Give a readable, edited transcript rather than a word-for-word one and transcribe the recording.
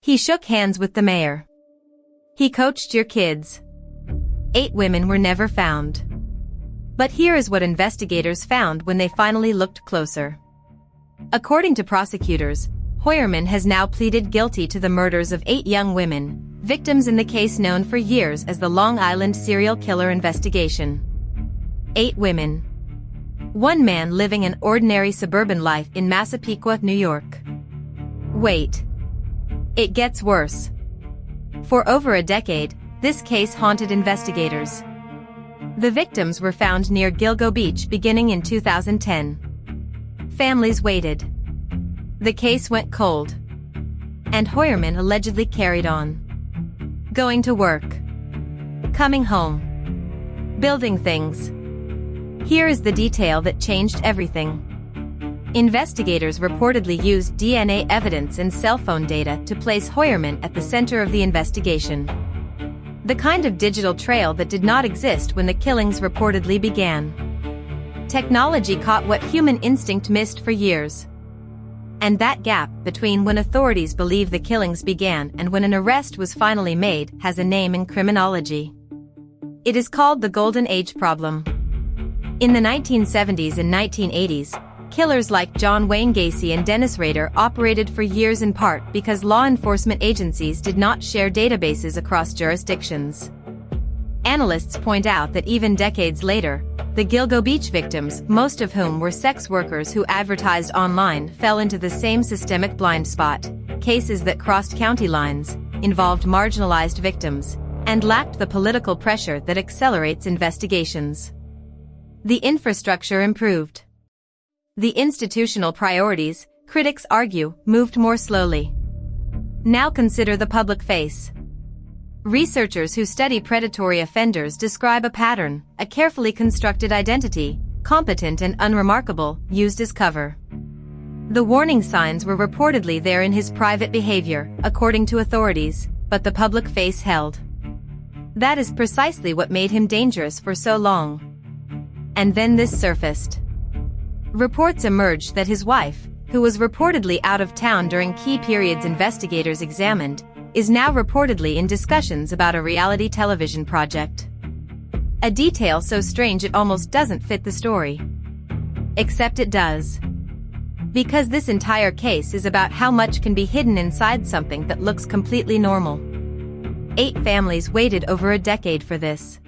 He shook hands with the mayor. He coached your kids. 8 women were never found. But here is what investigators found when they finally looked closer. According to prosecutors, Heuermann has now pleaded guilty to the murders of 8 young women, victims in the case known for years as the Long Island serial killer investigation. 8 women. 1 man living an ordinary suburban life in Massapequa, New York. Wait. It gets worse. For over a decade, this case haunted investigators. The victims were found near Gilgobeach beginning in 2010. Families waited. The case went cold. And Heuermann allegedly carried on. Going to work. Coming home. Building things. Here is the detail that changed everything. Investigators reportedly used DNA evidence and cell phone data to place Heuermann at the center of the investigation. The kind of digital trail that did not exist when the killings reportedly began. Technology caught what human instinct missed for years. And that gap between when authorities believe the killings began and when an arrest was finally made has a name in criminology. It is called the Golden Age problem. In the 1970s and 1980s, killers like John Wayne Gacy and Dennis Rader operated for years in part because law enforcement agencies did not share databases across jurisdictions. Analysts point out that even decades later, the Gilgobeach victims, most of whom were sex workers who advertised online, fell into the same systemic blind spot. Cases that crossed county lines, involved marginalized victims, and lacked the political pressure that accelerates investigations. The infrastructure improved. The institutional priorities, critics argue, moved more slowly. Now consider the public face. Researchers who study predatory offenders describe a pattern, a carefully constructed identity, competent and unremarkable, used as cover. The warning signs were reportedly there in his private behavior, according to authorities, but the public face held. That is precisely what made him dangerous for so long. And then this surfaced. Reports emerged that his wife, who was reportedly out of town during key periods investigators examined, is now reportedly in discussions about a reality television project. A detail so strange it almost doesn't fit the story. Except it does. Because this entire case is about how much can be hidden inside something that looks completely normal. 8 families waited over a decade for this.